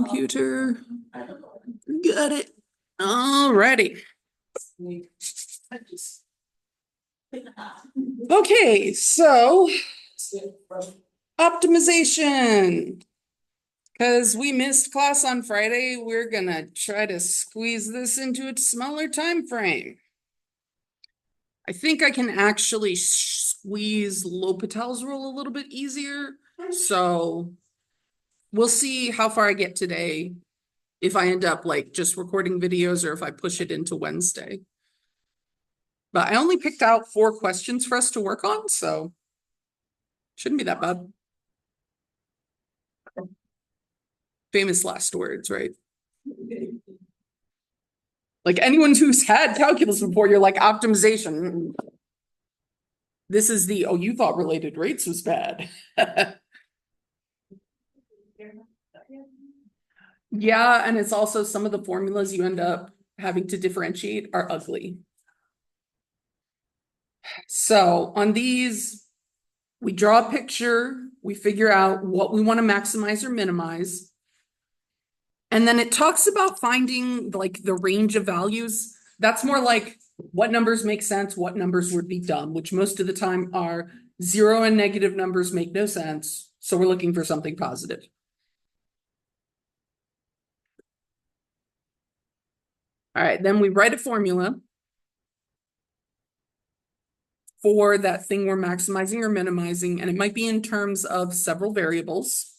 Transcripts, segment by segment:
Computer. Got it. Alrighty. Okay, so optimization. Because we missed class on Friday, we're gonna try to squeeze this into a smaller time frame. I think I can actually squeeze L'Hopital's rule a little bit easier. So we'll see how far I get today. If I end up like just recording videos or if I push it into Wednesday. But I only picked out 4 questions for us to work on, so shouldn't be that bad. Famous last words, right? Like anyone who's had calculus before, you're like optimization. This is the, oh, you thought related rates was bad. Yeah, and it's also some of the formulas you end up having to differentiate are ugly. So on these, we draw a picture, we figure out what we want to maximize or minimize. And then it talks about finding like the range of values. That's more like what numbers make sense, what numbers would be dumb, which most of the time are 0 and negative numbers make no sense. So we're looking for something positive. All right, then we write a formula for that thing we're maximizing or minimizing, and it might be in terms of several variables.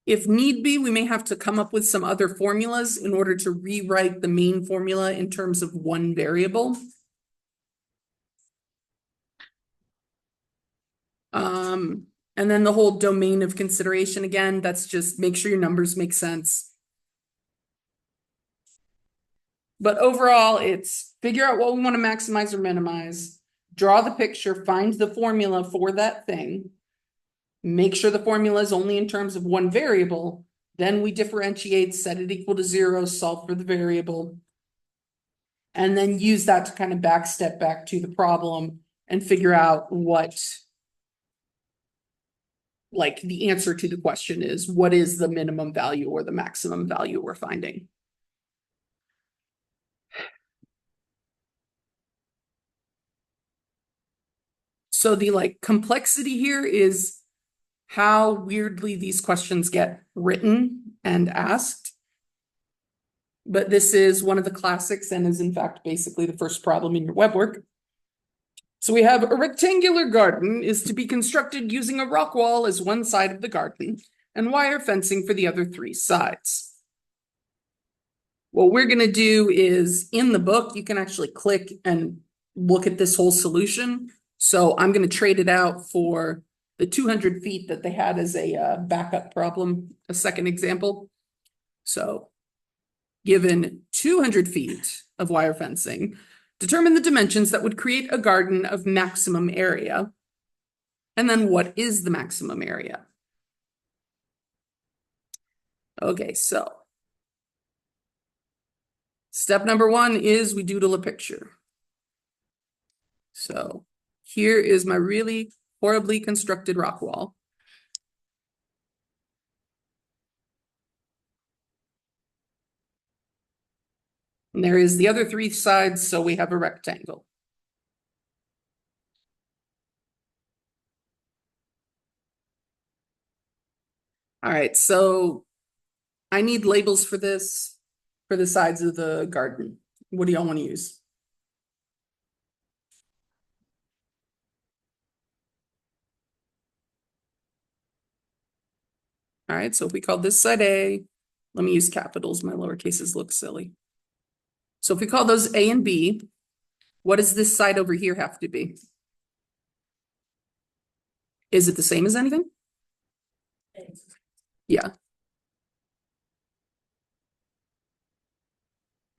If need be, we may have to come up with some other formulas in order to rewrite the main formula in terms of one variable. And then the whole domain of consideration again, that's just make sure your numbers make sense. But overall, it's figure out what we want to maximize or minimize, draw the picture, find the formula for that thing, make sure the formula is only in terms of one variable, then we differentiate, set it equal to 0, solve for the variable, and then use that to kind of backstep back to the problem and figure out what like the answer to the question is, what is the minimum value or the maximum value we're finding? So the like complexity here is how weirdly these questions get written and asked. But this is one of the classics and is in fact basically the first problem in your web work. So we have a rectangular garden is to be constructed using a rock wall as one side of the garden and wire fencing for the other 3 sides. What we're going to do is in the book, you can actually click and look at this whole solution. So I'm going to trade it out for the 200 feet that they had as a backup problem, a second example. So given 200 feet of wire fencing, determine the dimensions that would create a garden of maximum area. And then what is the maximum area? Okay, so step number 1 is we doodle a picture. So here is my really horribly constructed rock wall. And there is the other 3 sides, so we have a rectangle. All right, so I need labels for this, for the sides of the garden. What do y'all want to use? All right, so if we call this side A, let me use capitals, my lower cases look silly. So if we call those A and B, what does this side over here have to be? Is it the same as anything? Yeah.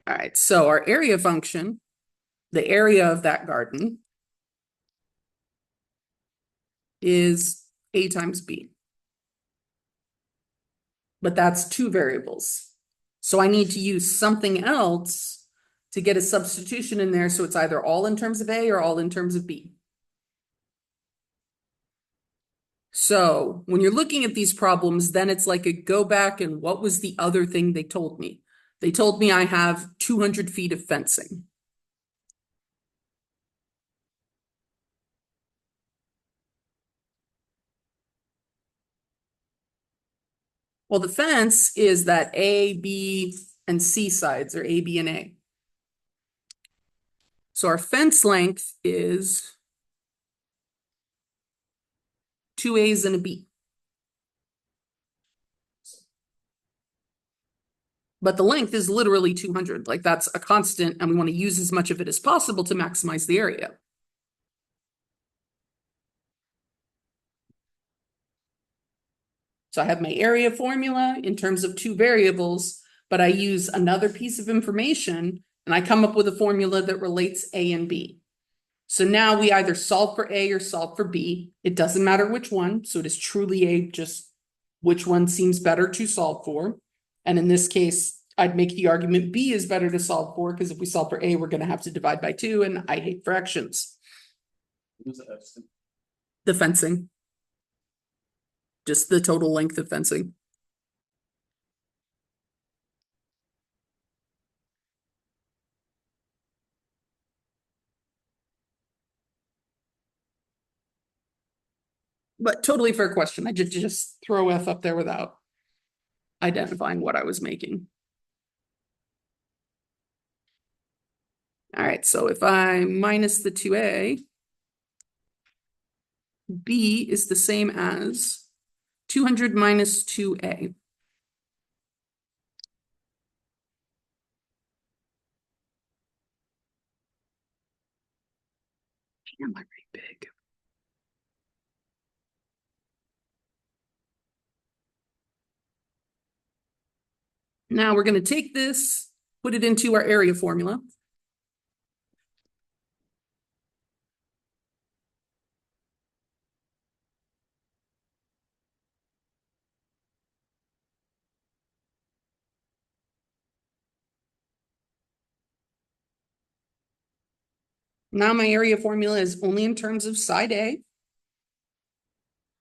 All right, so our area function, the area of that garden, is A times B. But that's 2 variables. So I need to use something else to get a substitution in there so it's either all in terms of A or all in terms of B. So when you're looking at these problems, then it's like a go back and what was the other thing they told me? They told me I have 200 feet of fencing. Well, the fence is that A, B, and C sides, or A, B, and A. So our fence length is two A's and a B. But the length is literally 200, like that's a constant, and we want to use as much of it as possible to maximize the area. So I have my area formula in terms of two variables, but I use another piece of information and I come up with a formula that relates A and B. So now we either solve for A or solve for B. It doesn't matter which one. So it is truly A, just which one seems better to solve for. And in this case, I'd make the argument B is better to solve for, because if we solve for A, we're going to have to divide by 2, and I hate fractions. The fencing. Just the total length of fencing. But totally fair question. I did just throw F up there without identifying what I was making. All right, so if I minus the 2A, B is the same as 200 minus 2A. Damn, I write big. Now we're going to take this, put it into our area formula. Now my area formula is only in terms of side A.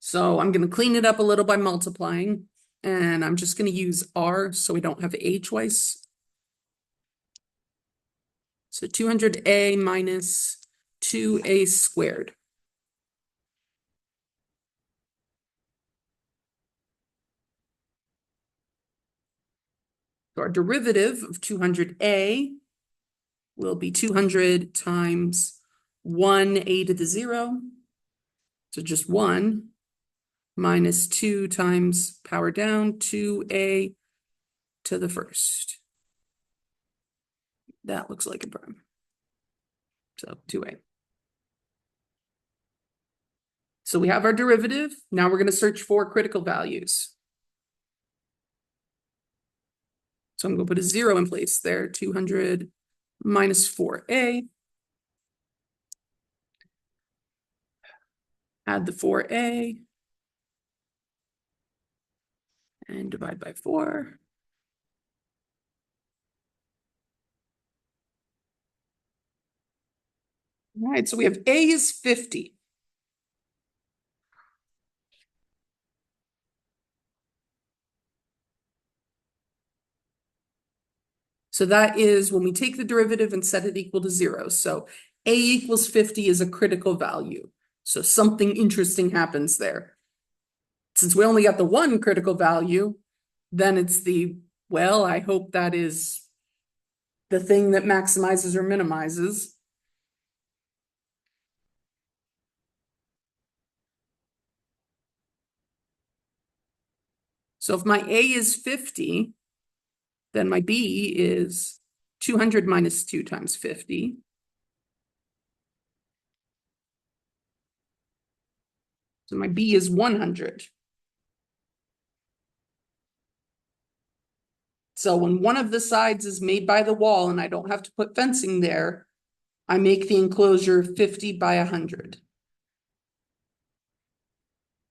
So I'm going to clean it up a little by multiplying, and I'm just going to use R so we don't have A twice. So 200A minus 2A squared. So our derivative of 200A will be 200 times 1A to the 0. So just 1 minus 2 times power down 2A to the first. That looks like a prime. So 2A. So we have our derivative. Now we're going to search for critical values. So I'm going to put a 0 in place there. 200 minus 4A. Add the 4A. And divide by 4. All right, so we have A is 50. So that is when we take the derivative and set it equal to 0. So A equals 50 is a critical value. So something interesting happens there. Since we only got the one critical value, then it's the, well, I hope that is the thing that maximizes or minimizes. So if my A is 50, then my B is 200 minus 2 times 50. So my B is 100. So when one of the sides is made by the wall and I don't have to put fencing there, I make the enclosure 50 by 100.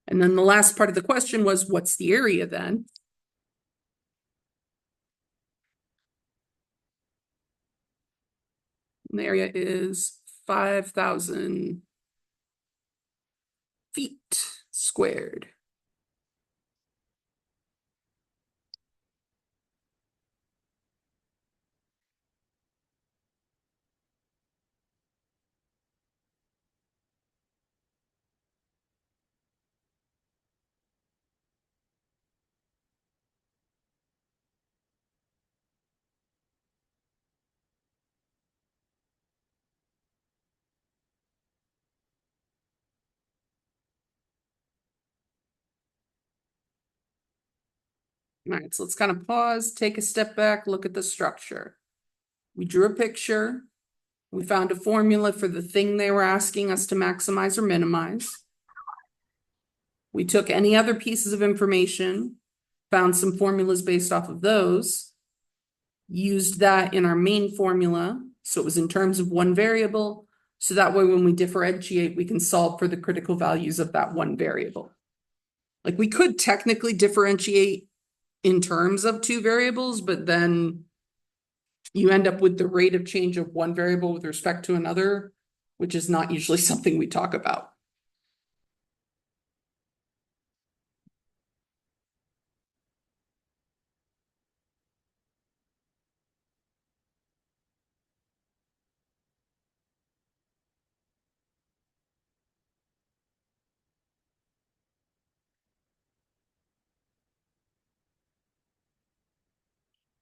And then the last part of the question was, what's the area then? And the area is 5,000 feet squared. All right, so let's kind of pause, take a step back, look at the structure. We drew a picture. We found a formula for the thing they were asking us to maximize or minimize. We took any other pieces of information, found some formulas based off of those, used that in our main formula, so it was in terms of one variable, so that way when we differentiate, we can solve for the critical values of that one variable. Like we could technically differentiate in terms of two variables, but then you end up with the rate of change of one variable with respect to another, which is not usually something we talk about.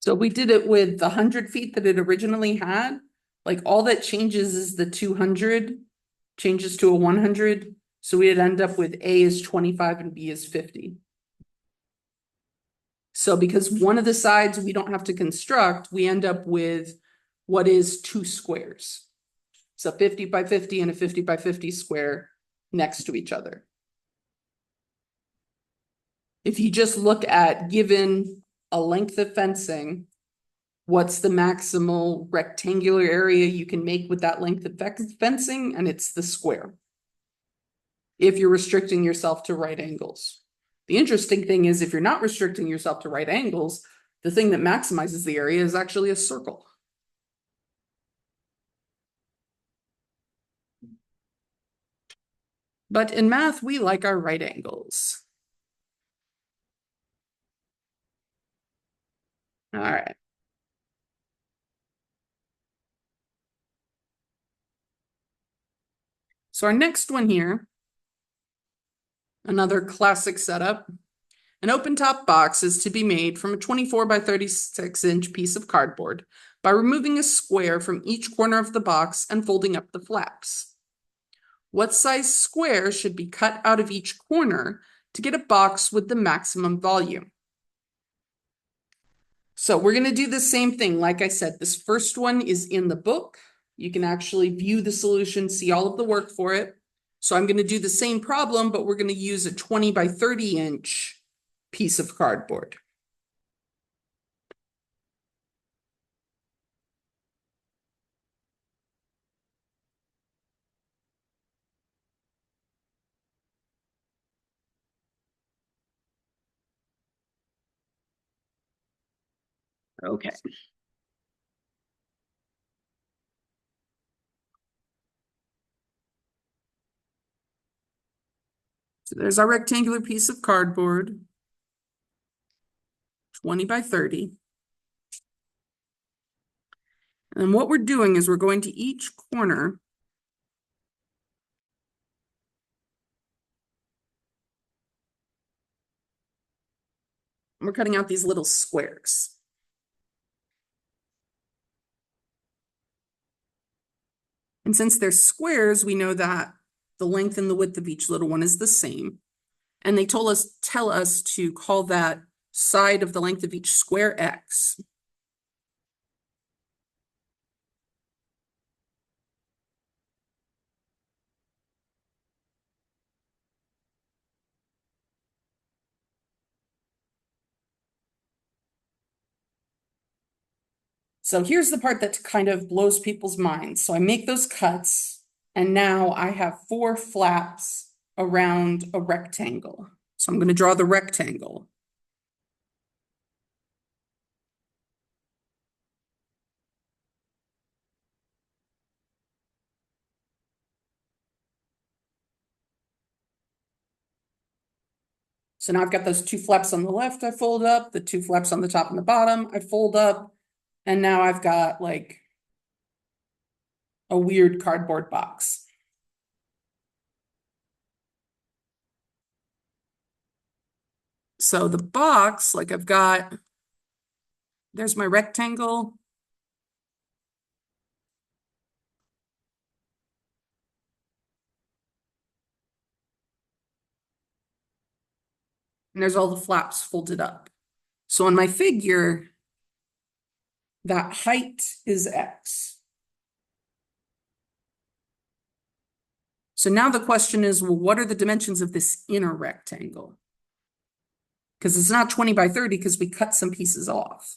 So we did it with the 100 feet that it originally had. Like all that changes is the 200 changes to a 100. So we'd end up with A is 25 and B is 50. So because one of the sides we don't have to construct, we end up with what is two squares. So 50 by 50 and a 50 by 50 square next to each other. If you just look at given a length of fencing, what's the maximal rectangular area you can make with that length of fencing? And it's the square. If you're restricting yourself to right angles. The interesting thing is if you're not restricting yourself to right angles, the thing that maximizes the area is actually a circle. But in math, we like our right angles. All right. So our next one here, another classic setup. An open top box is to be made from a 24 by 36 inch piece of cardboard by removing a square from each corner of the box and folding up the flaps. What size square should be cut out of each corner to get a box with the maximum volume? So we're going to do the same thing. Like I said, this first one is in the book. You can actually view the solution, see all of the work for it. So I'm going to do the same problem, but we're going to use a 20 by 30 inch piece of cardboard. Okay. So there's our rectangular piece of cardboard, 20 by 30. And what we're doing is we're going to each corner and we're cutting out these little squares. And since they're squares, we know that the length and the width of each little one is the same. And they tell us to call that side of the length of each square X. So here's the part that kind of blows people's minds. So I make those cuts, and now I have 4 flaps around a rectangle. So I'm going to draw the rectangle. So now I've got those two flaps on the left, I fold up, the two flaps on the top and the bottom, I fold up, and now I've got like a weird cardboard box. So the box, like I've got, there's my rectangle. And there's all the flaps folded up. So in my figure, that height is X. So now the question is, well, what are the dimensions of this inner rectangle? Because it's not 20 by 30 because we cut some pieces off.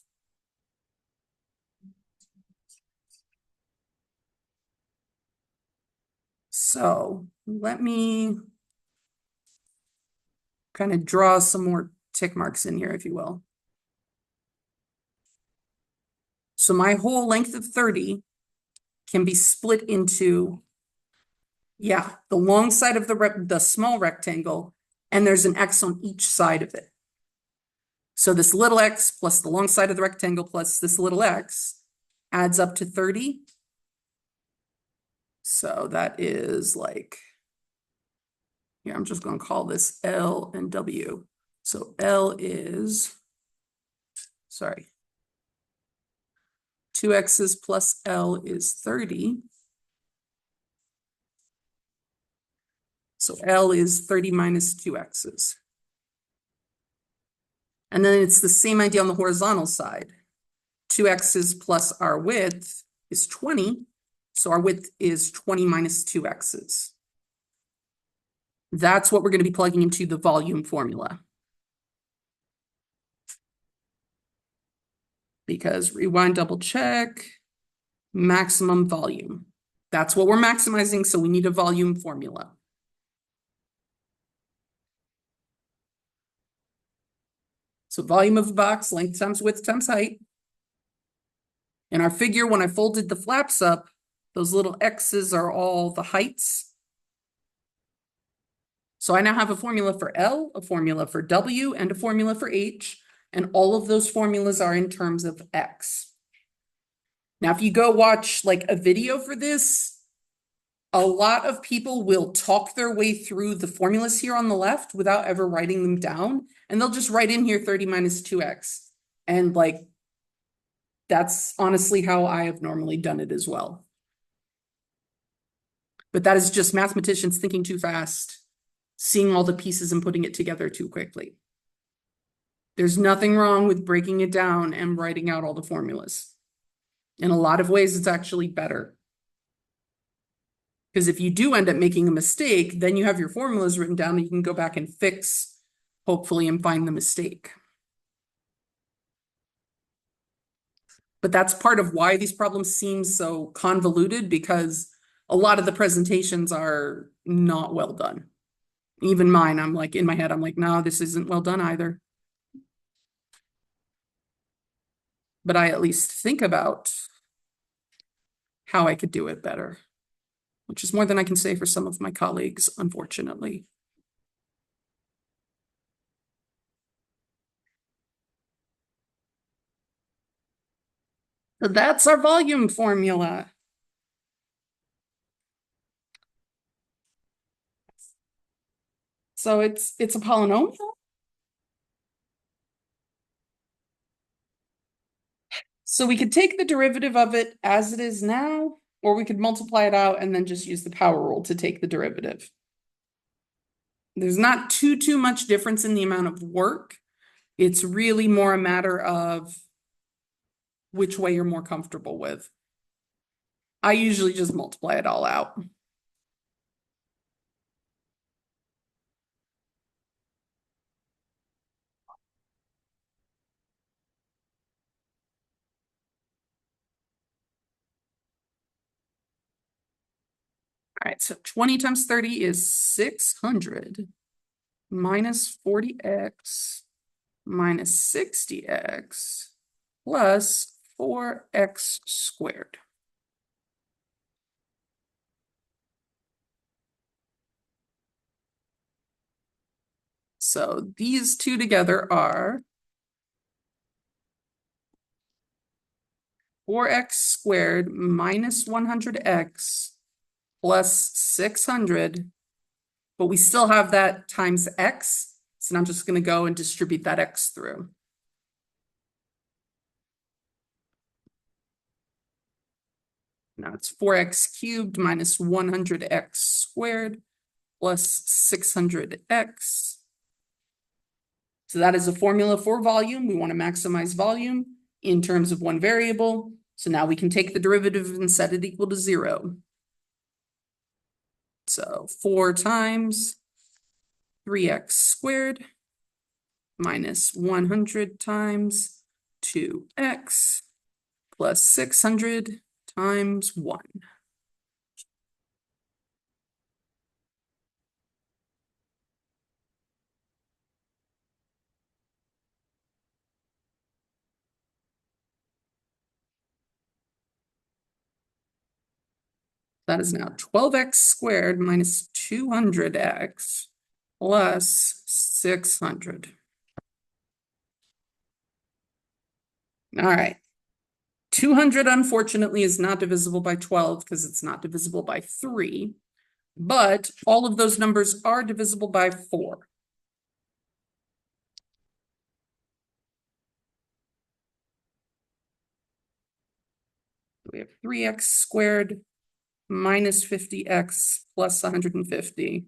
So let me kind of draw some more tick marks in here, if you will. So my whole length of 30 can be split into, yeah, the long side of the small rectangle, and there's an X on each side of it. So this little X plus the long side of the rectangle plus this little X adds up to 30. So that is like, yeah, I'm just going to call this L and W. So L is, sorry, 2X's plus L is 30. So L is 30 minus 2X's. And then it's the same idea on the horizontal side. 2X's plus our width is 20. So our width is 20 minus 2X's. That's what we're going to be plugging into the volume formula. Because rewind, double check, maximum volume. That's what we're maximizing, so we need a volume formula. So volume of a box, length times width times height. In our figure, when I folded the flaps up, those little X's are all the heights. So I now have a formula for L, a formula for W, and a formula for H, and all of those formulas are in terms of X. Now, if you go watch like a video for this, a lot of people will talk their way through the formulas here on the left without ever writing them down. And they'll just write in here 30 minus 2X. And like, that's honestly how I have normally done it as well. But that is just mathematicians thinking too fast, seeing all the pieces and putting it together too quickly. There's nothing wrong with breaking it down and writing out all the formulas. In a lot of ways, it's actually better. Because if you do end up making a mistake, then you have your formulas written down and you can go back and fix, hopefully, and find the mistake. But that's part of why these problems seem so convoluted, because a lot of the presentations are not well done. Even mine, I'm like, in my head, I'm like, no, this isn't well done either. But I at least think about how I could do it better, which is more than I can say for some of my colleagues, unfortunately. So that's our volume formula. So it's a polynomial. So we could take the derivative of it as it is now, or we could multiply it out and then just use the power rule to take the derivative. There's not too much difference in the amount of work. It's really more a matter of which way you're more comfortable with. I usually just multiply it all out. All right, so 20 times 30 is 600 minus 40x minus 60x plus 4x squared. So these two together are 4x squared minus 100x plus 600, but we still have that times x. So now I'm just going to go and distribute that x through. Now it's 4x cubed minus 100x squared plus 600x. So that is a formula for volume. We want to maximize volume in terms of one variable. So now we can take the derivative and set it equal to 0. So 4 times 3x squared minus 100 times 2x plus 600 times 1. That is now 12x squared minus 200x plus 600. All right. 200, unfortunately, is not divisible by 12 because it's not divisible by 3. But all of those numbers are divisible by 4. We have 3x squared minus 50x plus 150.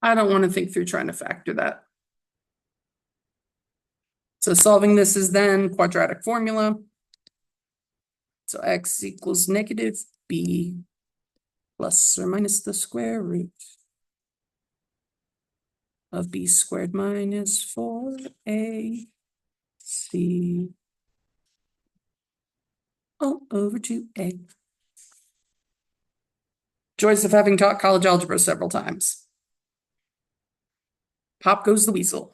I don't want to think through trying to factor that. So solving this is then quadratic formula. So x equals negative b plus or minus the square root of b squared minus 4ac all over 2a. Joys of having taught college algebra several times. Pop goes the weasel.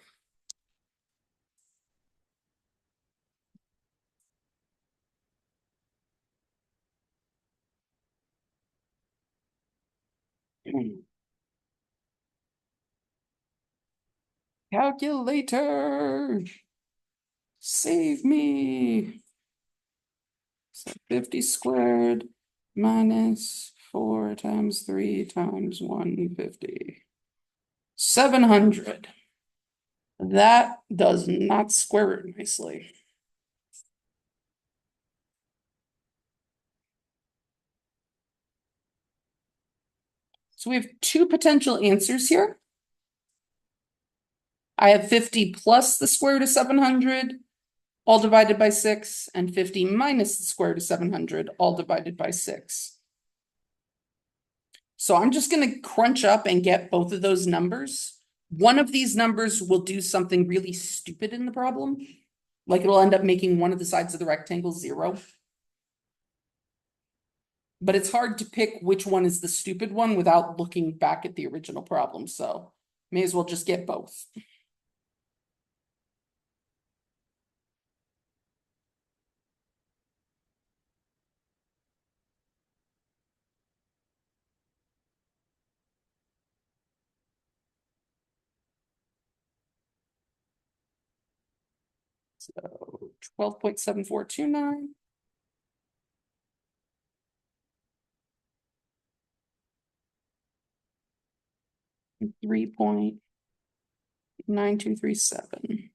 Calculator, save me. So 50 squared minus 4 times 3 times 150. 700. That does not square root nicely. So we have two potential answers here. I have 50 plus the square root of 700, all divided by 6, and 50 minus the square root of 700, all divided by 6. So I'm just going to crunch up and get both of those numbers. One of these numbers will do something really stupid in the problem. Like it'll end up making one of the sides of the rectangle 0. But it's hard to pick which one is the stupid one without looking back at the original problem. So may as well just get both. So 12.7429. 3.9237.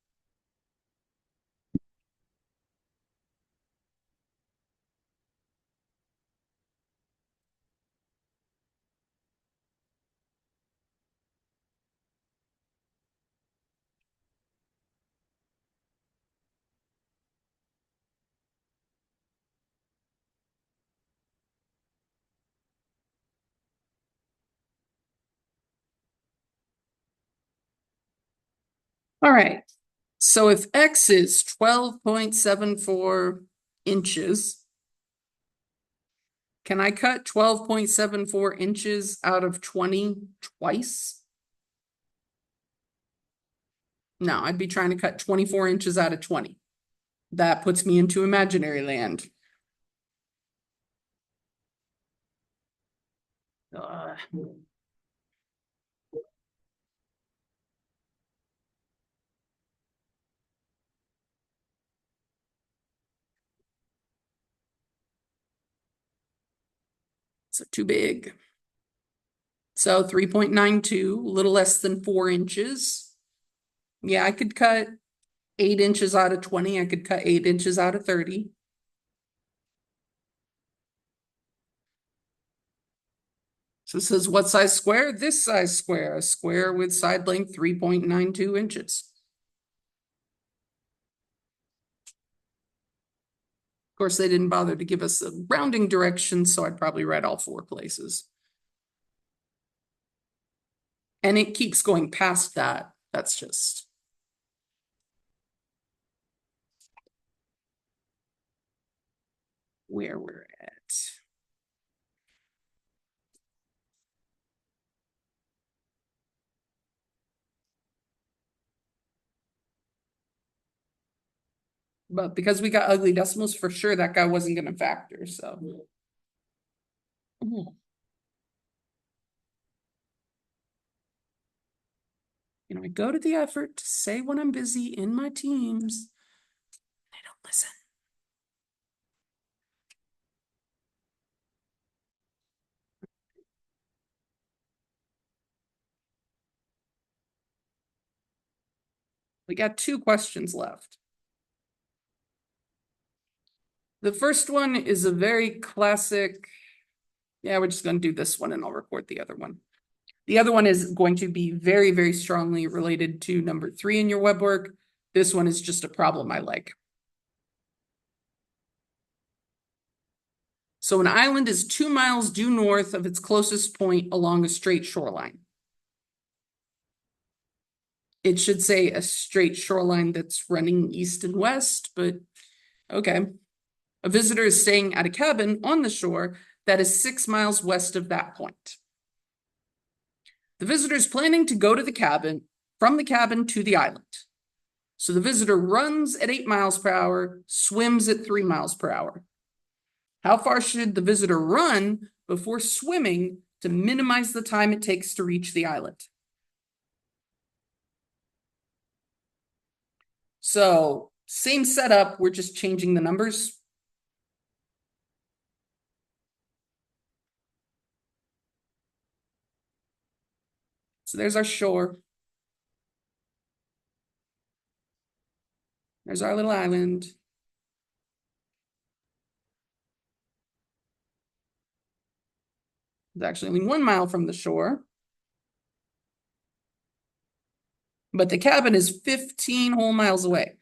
All right. So if X is 12.74 inches, can I cut 12.74 inches out of 20 twice? No, I'd be trying to cut 24 inches out of 20. That puts me into imaginary land. Ugh. So too big. So 3.92, a little less than 4 inches. Yeah, I could cut 8 inches out of 20. I could cut 8 inches out of 30. So this is what size square? This size square, a square with side length 3.92 inches. Of course, they didn't bother to give us a rounding direction, so I'd probably write all 4 places. And it keeps going past that. That's just. Where we're at. But because we got ugly decimals, for sure that guy wasn't going to factor, so. You know, I go to the effort to say when I'm busy in my teams. They don't listen. We got 2 questions left. The first one is a very classic. Yeah, we're just going to do this one and I'll record the other one. The other one is going to be very, very strongly related to number 3 in your web work. This one is just a problem I like. So an island is 2 miles due north of its closest point along a straight shoreline. It should say a straight shoreline that's running east and west, but okay. A visitor is staying at a cabin on the shore that is 6 miles west of that point. The visitor is planning to go to the cabin, from the cabin to the island. So the visitor runs at 8 miles per hour, swims at 3 miles per hour. How far should the visitor run before swimming to minimize the time it takes to reach the island? So same setup, we're just changing the numbers. So there's our shore. There's our little island. It's actually only 1 mile from the shore. But the cabin is 15 whole miles away.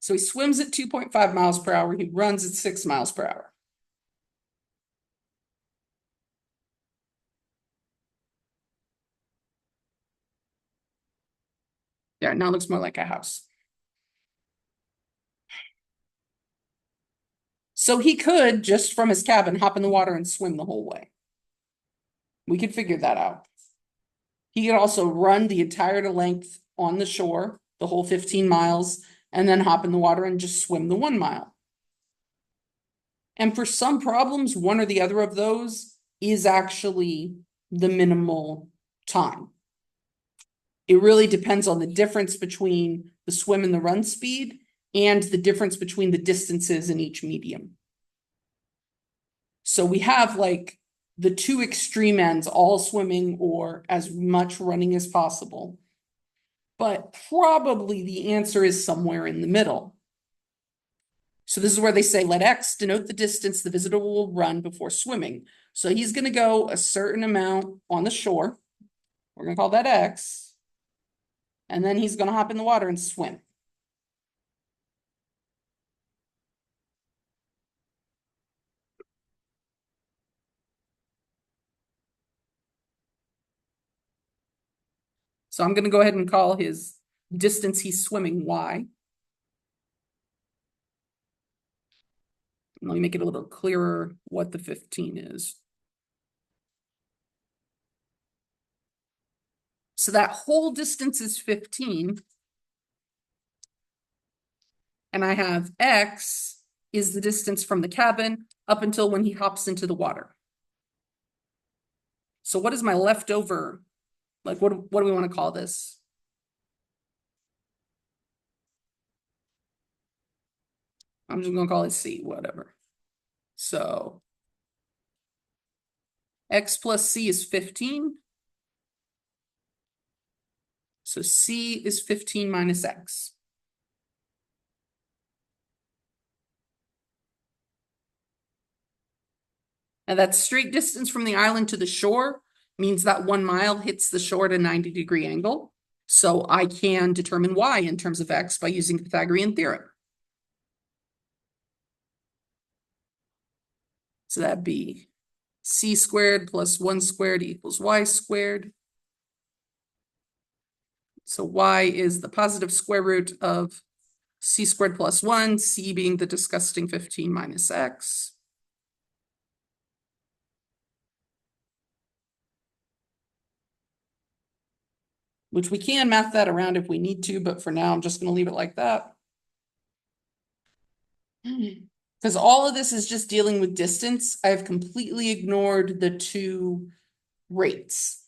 So he swims at 2.5 miles per hour. He runs at 6 miles per hour. Yeah, now it looks more like a house. So he could, just from his cabin, hop in the water and swim the whole way. We could figure that out. He could also run the entire length on the shore, the whole 15 miles, and then hop in the water and just swim the 1 mile. And for some problems, one or the other of those is actually the minimal time. It really depends on the difference between the swim and the run speed and the difference between the distances in each medium. So we have like the 2 extreme ends, all swimming or as much running as possible. But probably the answer is somewhere in the middle. So this is where they say, let X denote the distance the visitor will run before swimming. So he's gonna go a certain amount on the shore. We're gonna call that X. And then he's gonna hop in the water and swim. So I'm gonna go ahead and call his distance he's swimming Y. Let me make it a little clearer what the 15 is. So that whole distance is 15. And I have X is the distance from the cabin up until when he hops into the water. So what is my leftover? Like, what do we want to call this? I'm just gonna call it C, whatever. So X plus C is 15. So C is 15 minus X. And that straight distance from the island to the shore means that 1 mile hits the shore at a 90-degree angle. So I can determine Y in terms of X by using the Pythagorean theorem. So that'd be C squared plus 1 squared equals Y squared. So Y is the positive square root of C squared plus 1, C being the disgusting 15 minus X. Which we can math that around if we need to, but for now, I'm just going to leave it like that. Because all of this is just dealing with distance. I have completely ignored the two rates.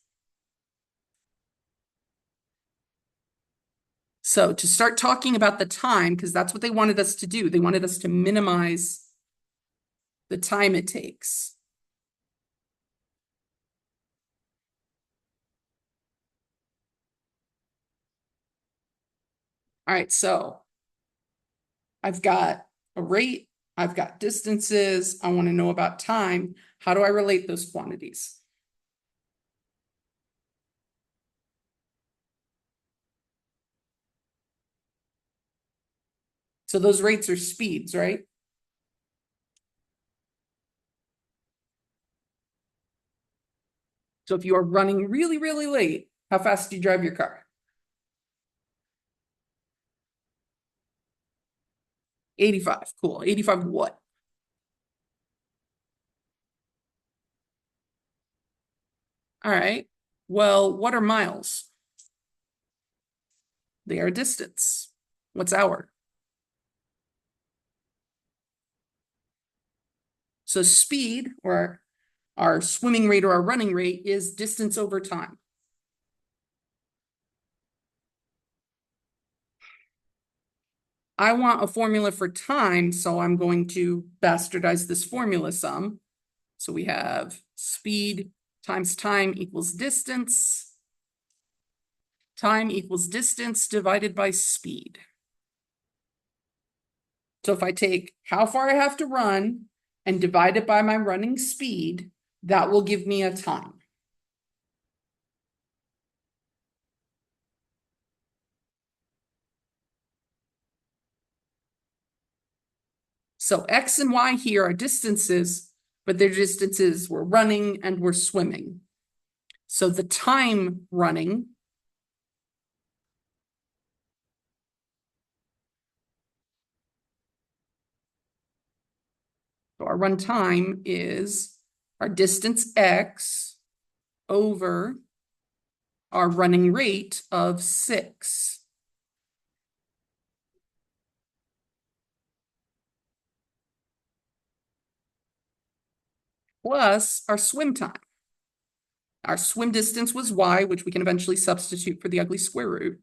So to start talking about the time, because that's what they wanted us to do. They wanted us to minimize the time it takes. All right, so I've got a rate, I've got distances, I want to know about time. How do I relate those quantities? So those rates are speeds, right? So if you are running really, really late, how fast do you drive your car? 85, cool. 85 what? All right. Well, what are miles? They are distance. What's hour? So speed, or our swimming rate or our running rate, is distance over time. I want a formula for time, so I'm going to bastardize this formula some. So we have speed times time equals distance. Time equals distance divided by speed. So if I take how far I have to run and divide it by my running speed, that will give me a time. So X and Y here are distances, but their distances we're running and we're swimming. So the time running so our run time is our distance X over our running rate of 6. Plus our swim time. Our swim distance was Y, which we can eventually substitute for the ugly square root.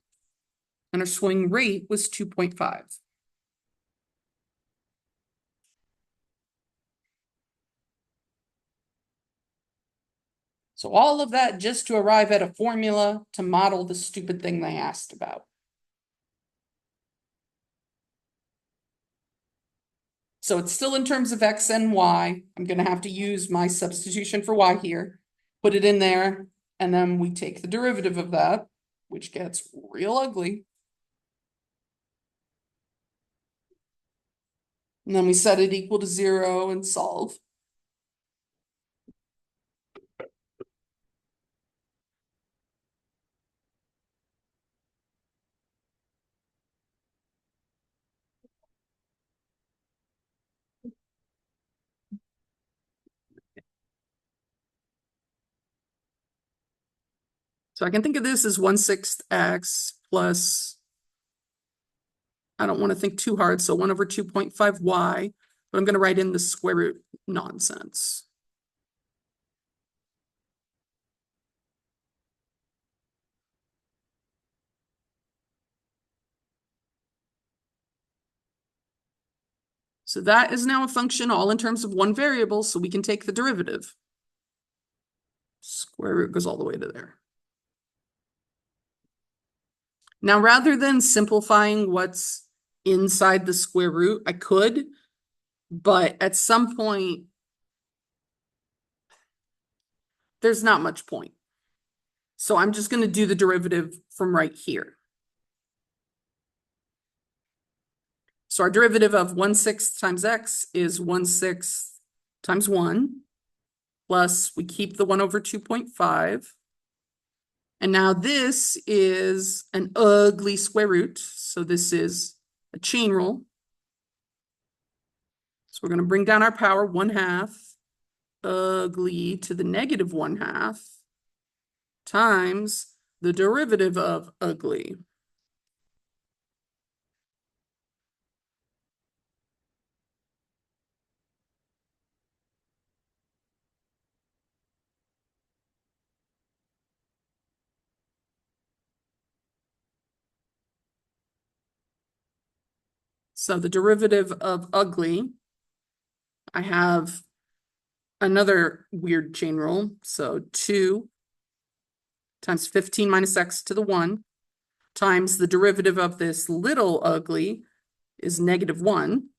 And our swimming rate was 2.5. So all of that just to arrive at a formula to model the stupid thing they asked about. So it's still in terms of X and Y. I'm gonna have to use my substitution for Y here, put it in there, and then we take the derivative of that, which gets real ugly. And then we set it equal to 0 and solve. So I can think of this as 1/6 X plus, I don't want to think too hard, so 1 over 2.5 Y, but I'm going to write in the square root nonsense. So that is now a function all in terms of one variable, so we can take the derivative. Square root goes all the way to there. Now, rather than simplifying what's inside the square root, I could, but at some point, there's not much point. So I'm just going to do the derivative from right here. So our derivative of 1/6 times X is 1/6 times 1, plus we keep the 1 over 2.5. And now this is an ugly square root. So this is a chain rule. So we're going to bring down our power 1/2 ugly to the negative 1/2 times the derivative of ugly. So the derivative of ugly, I have another weird chain rule. So 2 times 15 minus X to the 1 times the derivative of this little ugly is negative 1.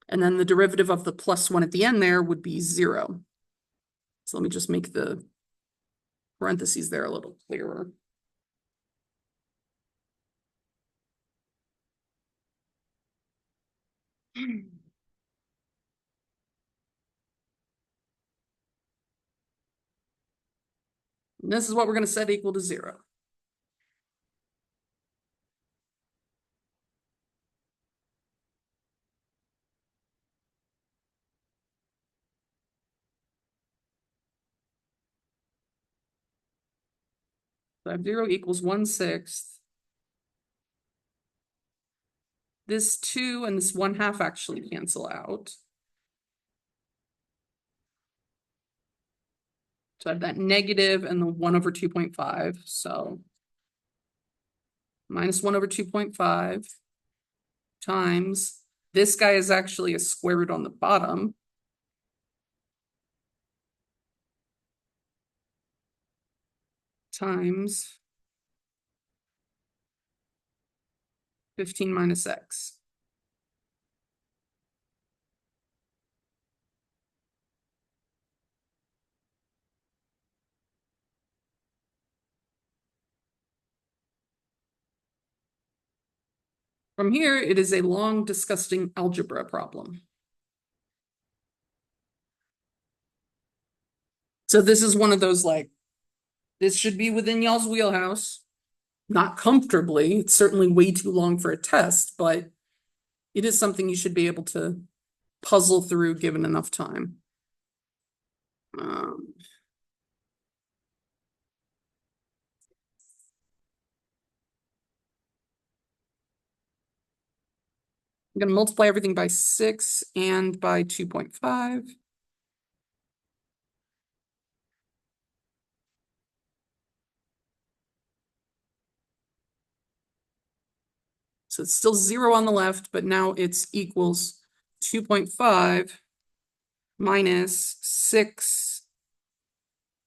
And then the derivative of the plus 1 at the end there would be 0. So let me just make the parentheses there a little clearer. And this is what we're going to set equal to 0. So I have 0 equals 1/6. This 2 and this 1/2 actually cancel out. So I have that negative and the 1 over 2.5. So minus 1 over 2.5 times, this guy is actually a square root on the bottom. Times 15 minus X. From here, it is a long, disgusting algebra problem. So this is one of those like, this should be within y'all's wheelhouse. Not comfortably, it's certainly way too long for a test, but it is something you should be able to puzzle through given enough time. I'm going to multiply everything by 6 and by 2.5. So it's still 0 on the left, but now it's equals 2.5 minus 6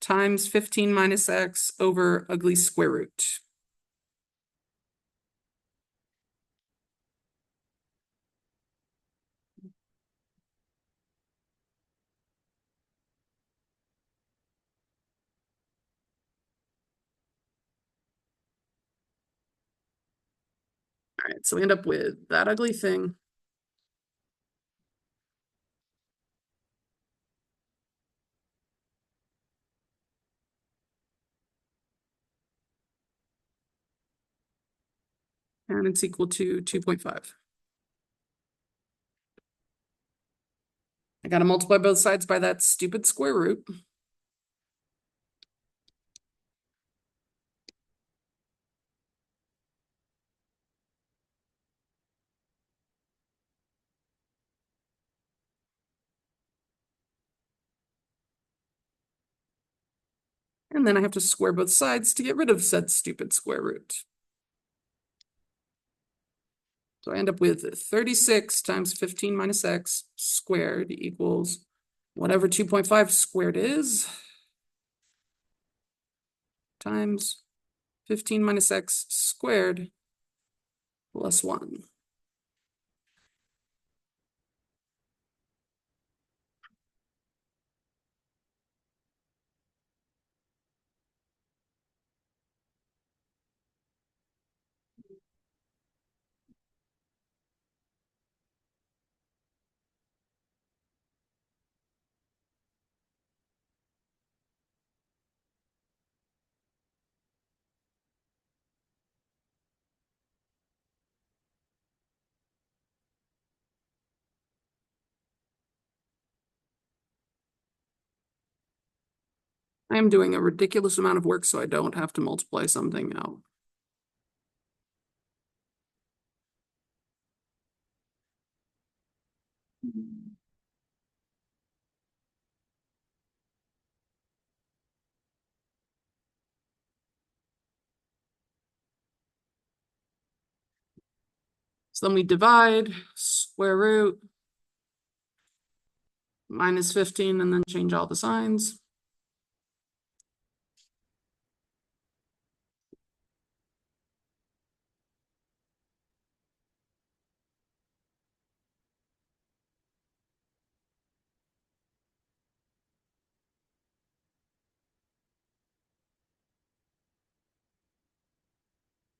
times 15 minus X over ugly square root. so we end up with that ugly thing. And it's equal to 2.5. I gotta multiply both sides by that stupid square root. And then I have to square both sides to get rid of said stupid square root. So I end up with 36 times 15 minus x squared equals whatever 2.5 squared is, times 15 minus x squared plus 1. I am doing a ridiculous amount of work so I don't have to multiply something out. So then we divide square root minus 15 and then change all the signs.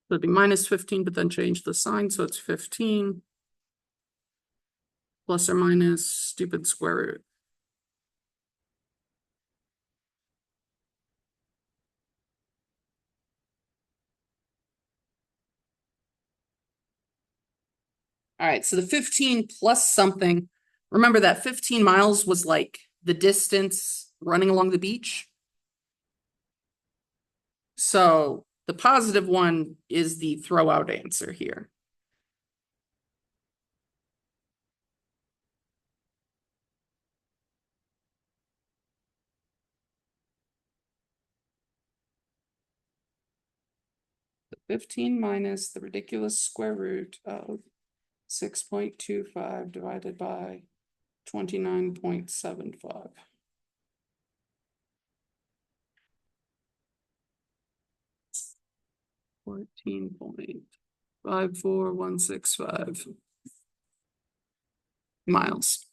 So it'd be minus 15, but then change the sign, so it's 15 plus or minus stupid square root. All right, so the 15 plus something. Remember that 15 miles was like the distance running along the beach. So the positive one is the throw out answer here. The 15 minus the ridiculous square root of 6.25 divided by 29.75. $14.54165 miles.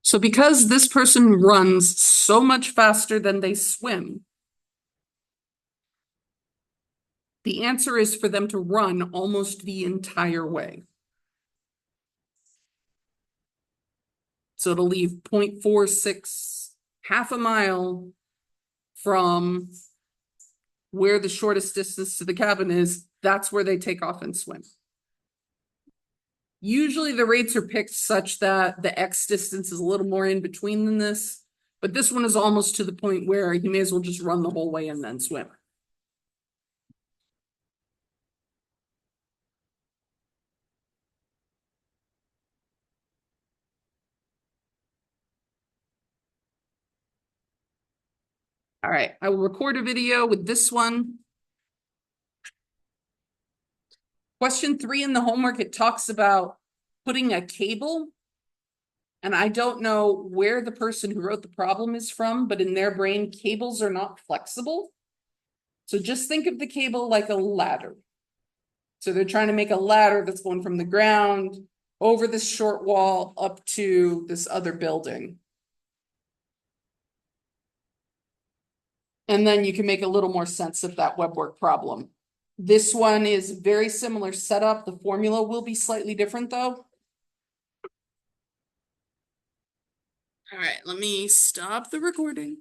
So because this person runs so much faster than they swim, the answer is for them to run almost the entire way. So it'll leave 0.46, half a mile from where the shortest distance to the cabin is. That's where they take off and swim. Usually the rates are picked such that the X distance is a little more in between than this, but this one is almost to the point where you may as well just run the whole way and then swim. All right, I will record a video with this one. Question 3 in the homework, it talks about putting a cable. And I don't know where the person who wrote the problem is from, but in their brain, cables are not flexible. So just think of the cable like a ladder. So they're trying to make a ladder that's going from the ground over this short wall up to this other building. And then you can make a little more sense of that web work problem. This one is very similar setup. The formula will be slightly different though. All right, let me stop the recording.